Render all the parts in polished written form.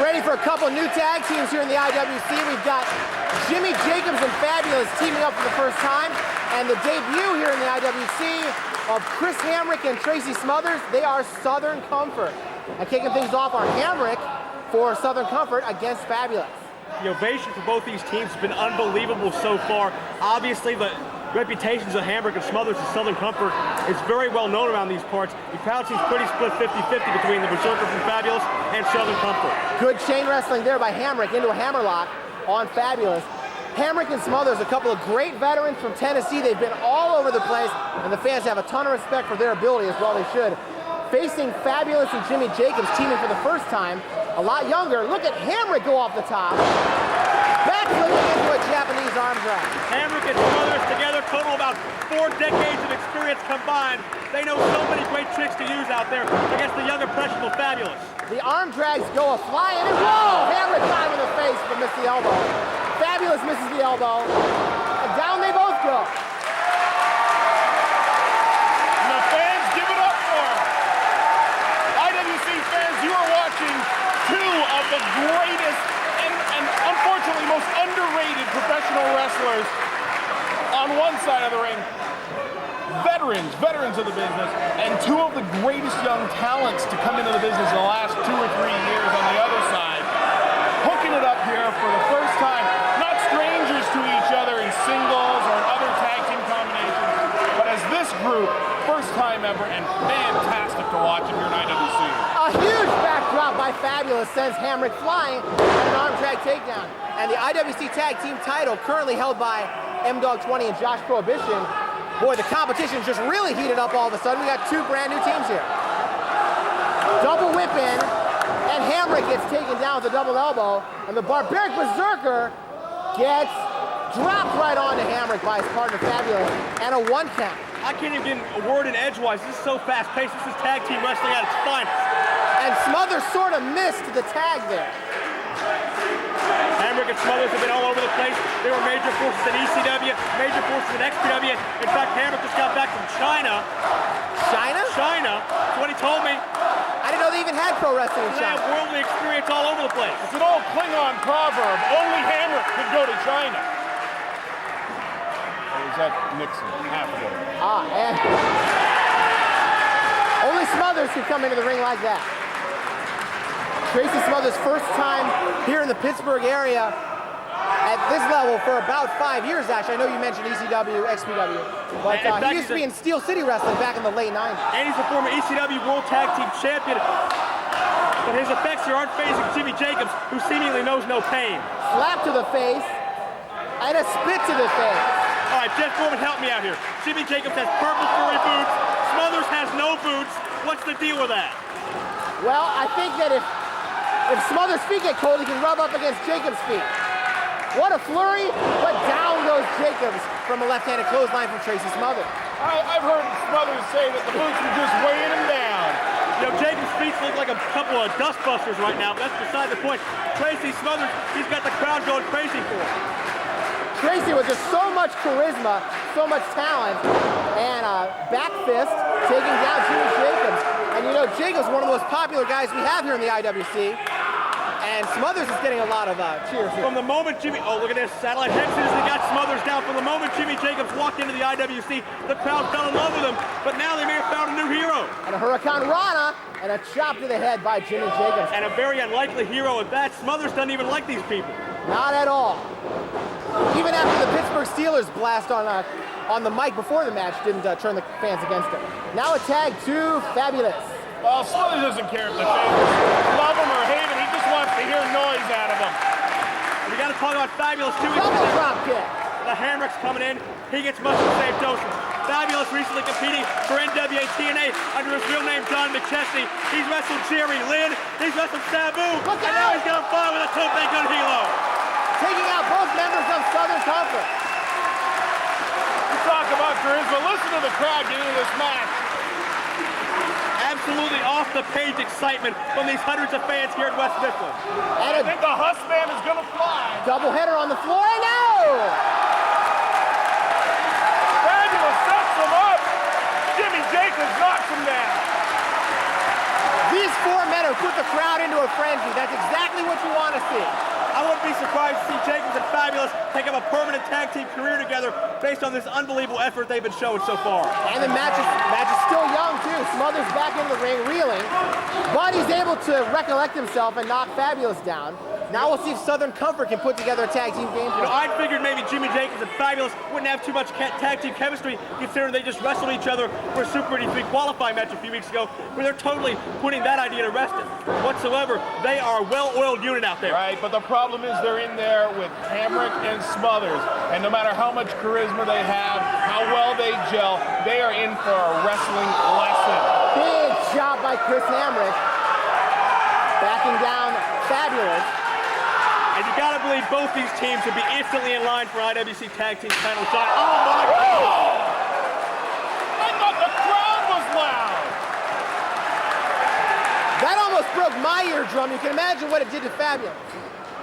Ready for a couple new tag teams here in the IWC. We've got Jimmy Jacobs and FabuHUSS teaming up for the first time, and the debut here in the IWC of Chris Hamrick and Tracy Smothers. They are Southern Comfort. And kicking things off are Hamrick for Southern Comfort against FabuHUSS. The ovation for both these teams has been unbelievable so far. Obviously, the reputations of Hamrick and Smothers and Southern Comfort is very well known around these parts. The crowd seems pretty split 50-50 between the Berserker from FabuHUSS and Southern Comfort. Good chain wrestling there by Hamrick into a hammerlock on FabuHUSS. Hamrick and Smothers, a couple of great veterans from Tennessee. They've been all over the place, and the fans have a ton of respect for their ability, as well they should. Facing FabuHUSS and Jimmy Jacobs, teaming for the first time, a lot younger. Look at Hamrick go off the top. Backflipping into a Japanese arm drag. Hamrick and Smothers together, total about 4 decades of experience combined. They know so many great tricks to use out there against the young, impressionable FabuHUSS. The arm drags go a-flying, and whoa! Hamrick got him in the face, but missed the elbow. FabuHUSS misses the elbow, and down they both go. And the fans give it up for him. IWC fans, you are watching two of the greatest and unfortunately most underrated professional wrestlers on one side of the ring. Veterans of the business, and two of the greatest young talents to come into the business in the last 2 or 3 years on the other side. Hooking it up here for the first time, not strangers to each other in singles or in other tag team combinations, but as this group, first time ever and fantastic to watch here in IWC. A huge backdrop by FabuHUSS sends Hamrick flying and an arm drag takedown. And the IWC Tag Team title currently held by M-Dog 20 and Josh Prohibition. Boy, the competition just really heated up all of a sudden. We got 2 brand new teams here. Double whip in, and Hamrick gets taken down with a double elbow, and the barbaric Berserker gets dropped right onto Hamrick by his partner FabuHUSS, and a 1 count. I can't even get a word in edgewise. This is so fast-paced. This is tag team wrestling at its finest. And Smothers sort of missed the tag there. Hamrick and Smothers have been all over the place. They were major forces in ECW, major forces in XPW. In fact, Hamrick just got back from China. China? China. That's what he told me. I didn't know they even had pro wrestling in They have China. worldly experience all over the place. It's an old Klingon proverb, only Hamrick could go to China. Or was that Nixon? Half ago. And only Smothers could come into the ring like that. Tracy Smothers' first time here in the Pittsburgh area at this level for about 5 years, actually. I know you mentioned ECW, XPW, but he used to be in Steel City Wrestling back in the late 90s. And he's a former ECW World Tag Team Champion. But his effects here aren't phasing Jimmy Jacobs, who seemingly knows no pain. Slap to the face, and a spit to the face. All right, Jeff Foreman, help me out here. Jimmy Jacobs has purple furry boots. Smothers has no boots. What's the deal with that? Well, I think that if Smothers' feet get cold, he can rub up against Jacobs' feet. What a flurry, but down goes Jacobs from a left-handed clothesline from Tracy Smothers. I've heard Smothers say that the boots were just weighing him down. You know, Jacobs' feet look like a couple of dustbusters right now, but that's beside the point. Tracy Smothers, he's got the crowd going crazy for him. Tracy with just so much charisma, so much talent, and a back fist taking down Jimmy Jacobs. And you know, Jacobs, one of the most popular guys we have here in the IWC, and Smothers is getting a lot of cheers here. From the moment oh, look at this, satellite head scissors, they got Smothers down. From the moment Jimmy Jacobs walked into the IWC, the crowd fell in love with him, but now they may have found a new hero. And a Hurricane Rana, and a chop to the head by Jimmy Jacobs. And a very unlikely hero at that. Smothers doesn't even like these people. Not at all. Even after the Pittsburgh Steelers blast on the mic before the match didn't turn the fans against him. Now a tag to FabuHUSS. Well, Smothers doesn't care if the fans love him or hate him. He just wants to hear noise out of them. And we got to talk about FabuHUSS too. Double drop kick. The Hamrick's coming in. He gets much of the same dosage. FabuHUSS recently competing for NWA TNA under his real name, John McChesney. He's wrestled Jerry Lynn. He's wrestled Sabu. Look and out! now he's going to fire with a tope gun helo. Taking out both members of Southern Comfort. You talk about charisma. Listen to the crowd getting into this match. Absolutely off-the-page excitement from these hundreds of fans here in West Mifflin. And I think the Huss man is going to fly. double header on the floor, and no! FabuHUSS sets him up. Jimmy Jacobs knocks him down. These 4 men are would put the crowd into a frenzy. That's exactly what you want to see. I wouldn't be surprised to see Jacobs and FabuHUSS take up a permanent tag team career together based on this unbelievable effort they've been showing so far. And the match is still young, too. Smothers back in the ring, reeling. But he's able to recollect himself and knock FabuHUSS down. Now we'll see if Southern Comfort can put together a tag team game. You know, I figured maybe Jimmy Jacobs and FabuHUSS wouldn't have too much tag team chemistry, considering they just wrestled each other for a Super 83 qualifying match a few weeks ago, where they're totally putting that idea to rest whatsoever. They are a well-oiled unit out there. Right, but the problem is they're in there with Hamrick and Smothers, and no matter how much charisma they have, how well they gel, they are in for a wrestling lesson. Big job by Chris Hamrick. Backing down FabuHUSS. And you gotta believe both these teams would be instantly in line for IWC Tag Team Title shot. Oh my God! I thought the crowd was loud. That almost broke my eardrum. You can imagine what it did to FabuHUSS.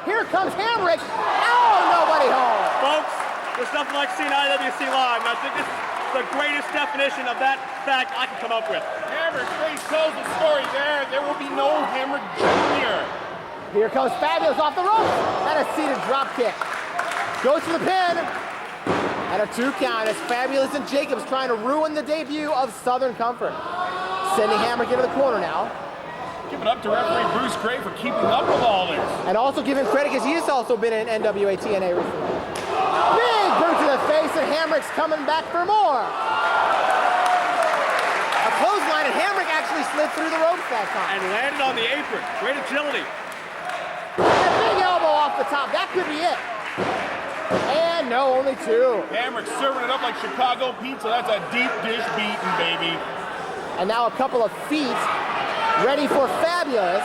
Here comes Hamrick. Oh, nobody home. Folks, there's nothing like seeing IWC live, and I think this is the greatest definition of that fact I can come up with. Hamrick's face tells the story there. There will be no Hamrick Jr. Here comes FabuHUSS off the rope, and a seated drop kick. Goes for the pin, and a 2 count as FabuHUSS and Jacobs trying to ruin the debut of Southern Comfort. Sending Hamrick into the corner now. Give it up to referee Bruce Gray for keeping up with all this. And also give him credit because he has also been in NWA TNA recently. Big boot to the face, and Hamrick's coming back for more. A clothesline, and Hamrick actually slid through the ropes that time. And landed on the apron. Great agility. And a big elbow off the top. That could be it. And no, only 2. Hamrick serving it up like Chicago pizza. That's a deep dish beating, baby. And now a couple of feet ready for FabuHUSS.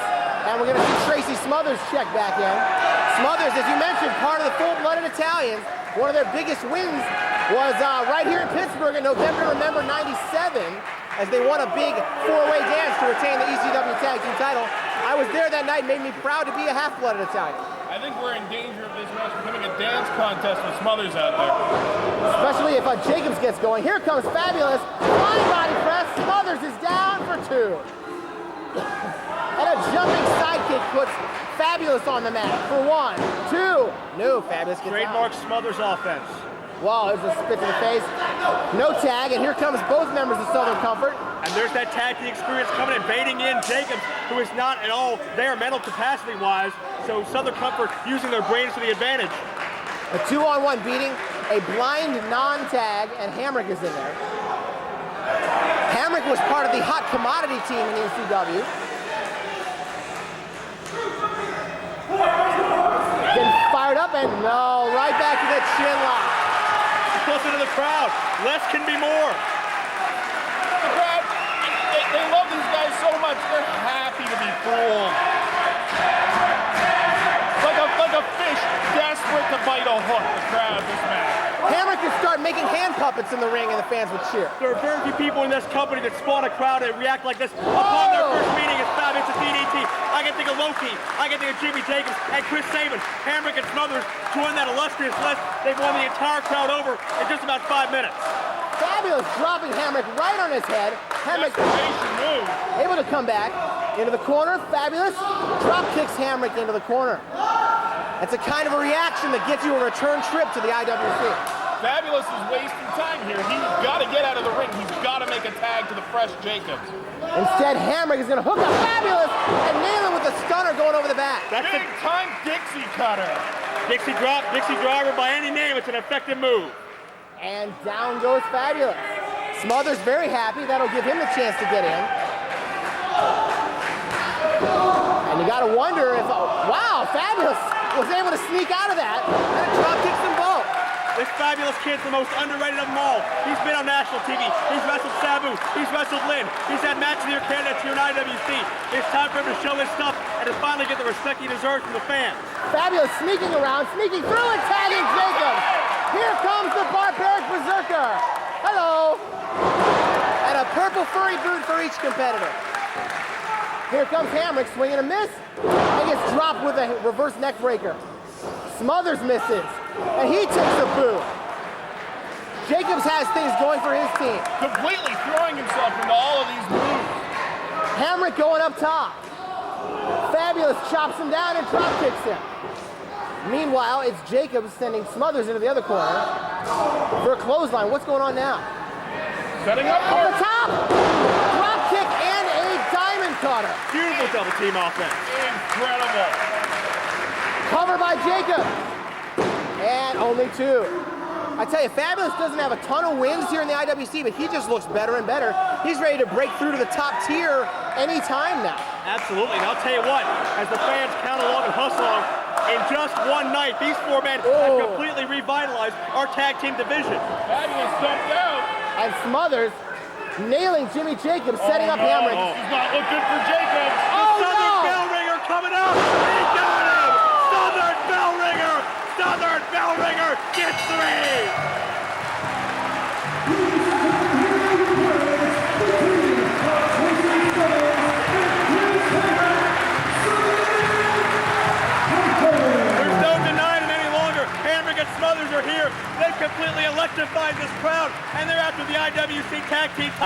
And we're going to see Tracy Smothers check back in. Smothers, as you mentioned, part of the Full-Blooded Italians. One of their biggest wins was right here in Pittsburgh in November, remember, '97, as they won a big 4-way dance to retain the ECW Tag Team title. I was there that night, made me proud to be a half-blooded Italian. I think we're in danger of this match becoming a dance contest with Smothers out there. Especially if Jacobs gets going. Here comes FabuHUSS. Flying body press. Smothers is down for 2. And a jumping sidekick puts FabuHUSS on the mat for 1, 2. No, FabuHUSS gets Trademark out. Smothers offense. Wow, there's a spit to the face. No tag, and here comes both members of Southern Comfort. And there's that tag team experience coming in, baiting in Jacobs, who is not at all there mental capacity-wise. So Southern Comfort using their brains to the advantage. A 2-on-1 beating, a blind non-tag, and Hamrick is in there. Hamrick was part of the hot commodity team in the ECW. Getting fired up, and no, right back to that chin lock. Closer to the crowd. Less can be more. The crowd, they love these guys so much, they're happy to be fooled. Like a fish desperate to bite a hook, the crowd this match. Hamrick could start making hand puppets in the ring, and the fans would cheer. There are very few people in this company that spawn a crowd and react like this upon their first meeting as FabuHUSS and DDT. I can think of Loki, I can think of Jimmy Jacobs, and Chris Sabin. Hamrick and Smothers join that illustrious list. They've won the entire crowd over in just about 5 minutes. FabuHUSS dropping Hamrick right on his head. Hamrick Move. able to come back into the corner. FabuHUSS drop kicks Hamrick into the corner. That's a kind of a reaction that gets you a return trip to the IWC. FabuHUSS is wasting time here. He's got to get out of the ring. He's got to make a tag to the fresh Jacobs. Instead, Hamrick is going to hook up FabuHUSS and nail him with a stunner going over the back. That's Big time Dixie cutter. Dixie drop, Dixie driver, by any name, it's an effective move. And down goes FabuHUSS. Smothers very happy. That'll give him the chance to get in. And you got to wonder if, wow, FabuHUSS was able to sneak out of that, and it drop kicks them both. This FabuHUSS kid's the most underrated of them all. He's been on national TV. He's wrestled Sabu. He's wrestled Lynn. He's had matches of the year candidates here in IWC. It's time for him to show his stuff and to finally get the respect he deserves from the fans. FabuHUSS sneaking around, sneaking through and tagging Jacobs. Here comes the barbaric berserker. Hello. And a purple furry boot for each competitor. Here comes Hamrick, swinging a miss, and gets dropped with a reverse neck breaker. Smothers misses, and he takes a boot. Jacobs has things going for his team. Completely throwing himself into all of these moves. Hamrick going up top. FabuHUSS chops him down and drop kicks him. Meanwhile, it's Jacobs sending Smothers into the other corner for a clothesline. What's going on now? Setting up Up the top! Drop kick and a diamond cutter. Beautiful double team offense. incredible. Cover by Jacobs. And only 2. I tell you, FabuHUSS doesn't have a ton of wins here in the IWC, but he just looks better and better. He's ready to break through to the top tier anytime now. Absolutely, and I'll tell you what, as the fans count along and hustle along, in just one night, these 4 men have completely revitalized our tag team division. FabuHUSS stumped out. And Smothers nailing Jimmy Jacobs, setting up Hamrick. This does not look good for Jacobs. Oh, Southern no! bell ringer coming up. He got him. Southern bell ringer. Southern bell ringer gets 3. There's no denying it any longer. Hamrick and Smothers are here. They've completely electrified this crowd, and they're after the IWC Tag Team